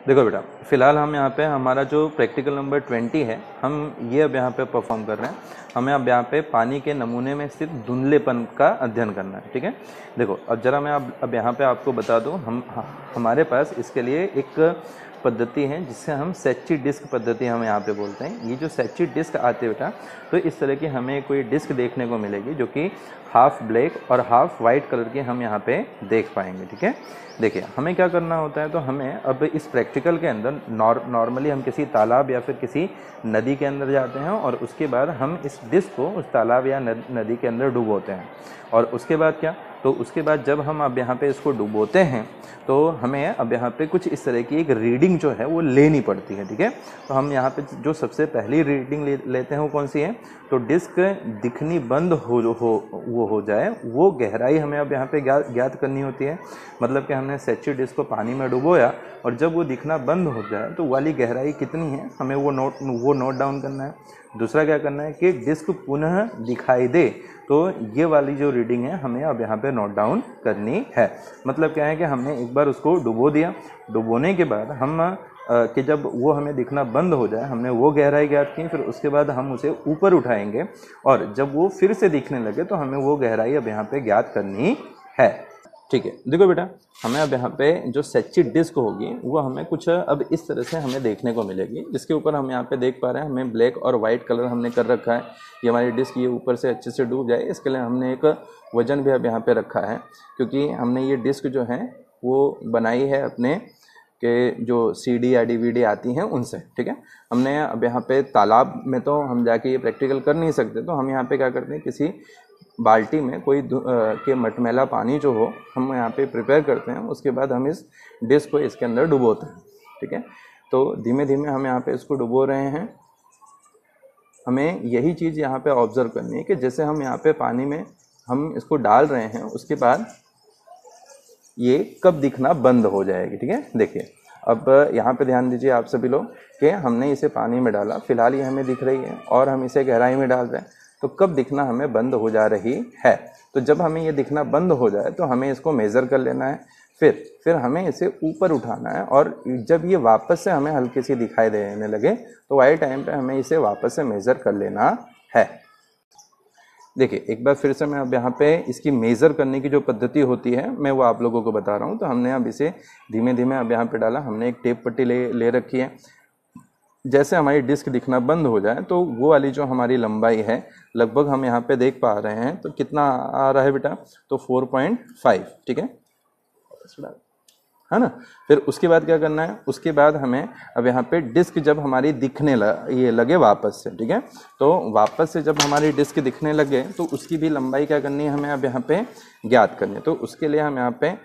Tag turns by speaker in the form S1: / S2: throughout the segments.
S1: देखो बेटा, फिलहाल हम यहाँ पे हमारा जो प्रैक्टिकल नंबर 20 है, हम ये अब यहाँ पे परफॉर्म कर रहे हैं। हमें अब यहाँ पे पानी के नमूने में स्थित धुंधलेपन का अध्ययन करना है। ठीक है, देखो अब जरा मैं अब यहाँ पे आपको बता दूँ, हमारे पास इसके लिए एक पद्धति है जिससे हम सैची डिस्क पद्धति हम यहाँ पे बोलते हैं। ये जो सैची डिस्क आती है बेटा, तो इस तरह की हमें कोई डिस्क देखने को मिलेगी जो कि हाफ ब्लैक और हाफ वाइट कलर की हम यहाँ पे देख पाएंगे। ठीक है, देखिए हमें क्या करना होता है, तो हमें अब इस प्रैक्टिकल के अंदर नॉर्मली हम किसी तालाब या फिर किसी नदी के अंदर जाते हैं और उसके बाद हम इस डिस्क को उस तालाब या नदी के अंदर डुबोते हैं। और उसके बाद क्या, तो उसके बाद जब हम अब यहाँ पे इसको डुबोते हैं तो हमें अब यहाँ पे कुछ इस तरह की एक रीडिंग जो है वो लेनी पड़ती है। ठीक है, तो हम यहाँ पे जो सबसे पहली रीडिंग लेते हैं वो कौन सी है, तो डिस्क दिखनी बंद हो जाए वो गहराई हमें अब यहाँ पे ज्ञात करनी होती है। मतलब कि हमने सैची डिस्क को पानी में डुबोया और जब वो दिखना बंद हो जाए तो वाली गहराई कितनी है हमें वो नोट डाउन करना है। दूसरा क्या करना है कि डिस्क पुनः दिखाई दे, तो ये वाली जो रीडिंग है हमें अब यहाँ पे नोट डाउन करनी है। मतलब क्या है कि हमने एक बार उसको डुबो दिया, डुबोने के बाद हम कि जब वो हमें दिखना बंद हो जाए हमने वो गहराई ज्ञात की, फिर उसके बाद हम उसे ऊपर उठाएंगे और जब वो फिर से दिखने लगे तो हमें वो गहराई अब यहाँ पे ज्ञात करनी है। ठीक है, देखो बेटा, हमें अब यहाँ पे जो सैची डिस्क होगी वो हमें कुछ अब इस तरह से हमें देखने को मिलेगी, जिसके ऊपर हम यहाँ पे देख पा रहे हैं हमें ब्लैक और वाइट कलर हमने कर रखा है। ये हमारी डिस्क ये ऊपर से अच्छे से डूब जाए इसके लिए हमने एक वजन भी अब यहाँ पे रखा है, क्योंकि हमने ये डिस्क जो है वो बनाई है अपने के जो CD या DVD आती हैं उनसे। ठीक है, हमने अब यहाँ पे तालाब में तो हम जाके ये प्रैक्टिकल कर नहीं सकते, तो हम यहाँ पे क्या करते हैं, किसी बाल्टी में कोई के मटमैला पानी जो हो हम यहाँ पे प्रिपेयर करते हैं, उसके बाद हम इस डिस्क को इसके अंदर डुबोते हैं। ठीक है, तो धीमे धीमे हम यहाँ पे इसको डुबो रहे हैं। हमें यही चीज़ यहाँ पे ऑब्जर्व करनी है कि जैसे हम यहाँ पे पानी में हम इसको डाल रहे हैं उसके बाद ये कब दिखना बंद हो जाएगी। ठीक है, देखिए अब यहाँ पे ध्यान दीजिए आप सभी लोग कि हमने इसे पानी में डाला, फिलहाल ये हमें दिख रही है और हम इसे गहराई में डाल रहे हैं, तो कब दिखना हमें बंद हो जा रही है। तो जब हमें ये दिखना बंद हो जाए तो हमें इसको मेज़र कर लेना है, फिर हमें इसे ऊपर उठाना है और जब ये वापस से हमें हल्की सी दिखाई देने लगे तो वाई टाइम पे हमें इसे वापस से मेज़र कर लेना है। देखिए एक बार फिर से मैं अब यहाँ पे इसकी मेज़र करने की जो पद्धति होती है मैं वो आप लोगों को बता रहा हूँ। तो हमने अब इसे धीमे धीमे अब यहाँ पे डाला, हमने एक टेप पट्टी ले रखी है। जैसे हमारी डिस्क दिखना बंद हो जाए तो वो वाली जो हमारी लंबाई है लगभग हम यहाँ पे देख पा रहे हैं, तो कितना आ रहा है बेटा, तो 4.5। ठीक है ना। फिर उसके बाद क्या करना है, उसके बाद हमें अब यहाँ पे डिस्क जब हमारी दिखने ये लगे वापस से, ठीक है, तो वापस से जब हमारी डिस्क दिखने लगे तो उसकी भी लंबाई क्या करनी है हमें अब यहाँ पे ज्ञात करनी है। तो उसके लिए हम यहाँ पे, है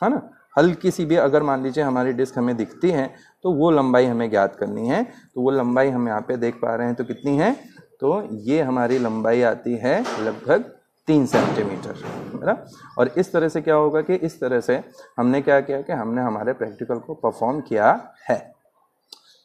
S1: ना, हल्की सी भी अगर मान लीजिए हमारी डिस्क हमें दिखती है तो वो लंबाई हमें ज्ञात करनी है। तो वो लंबाई हम यहाँ पे देख पा रहे हैं तो कितनी है, तो ये हमारी लंबाई आती है लगभग 3 सेंटीमीटर, है ना। और इस तरह से क्या होगा कि इस तरह से हमने क्या किया कि हमने हमारे प्रैक्टिकल को परफॉर्म किया है।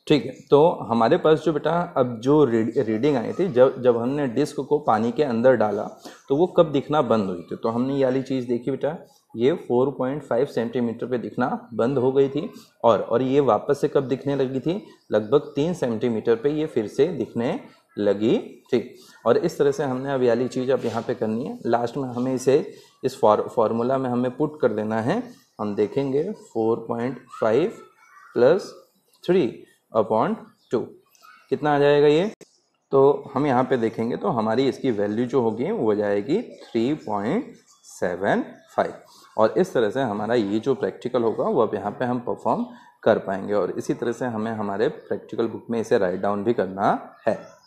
S1: ठीक है, तो हमारे पास जो बेटा अब जो रीडिंग आई थी, जब हमने डिस्क को पानी के अंदर डाला तो वो कब दिखना बंद हुई थी, तो हमने ये वाली चीज़ देखी बेटा, ये 4.5 सेंटीमीटर पे दिखना बंद हो गई थी और ये वापस से कब दिखने लगी थी, लगभग 3 सेंटीमीटर पे ये फिर से दिखने लगी थी। और इस तरह से हमने अब वाली चीज़ अब यहाँ पे करनी है। लास्ट में हमें इसे इस फॉर्मूला में हमें पुट कर देना है। हम देखेंगे 4.5 + 3/2 कितना आ जाएगा ये, तो हम यहाँ पे देखेंगे तो हमारी इसकी वैल्यू जो होगी वो हो जाएगी 3.75। और इस तरह से हमारा ये जो प्रैक्टिकल होगा वो अब यहाँ पे हम परफॉर्म कर पाएंगे। और इसी तरह से हमें हमारे प्रैक्टिकल बुक में इसे राइट डाउन भी करना है।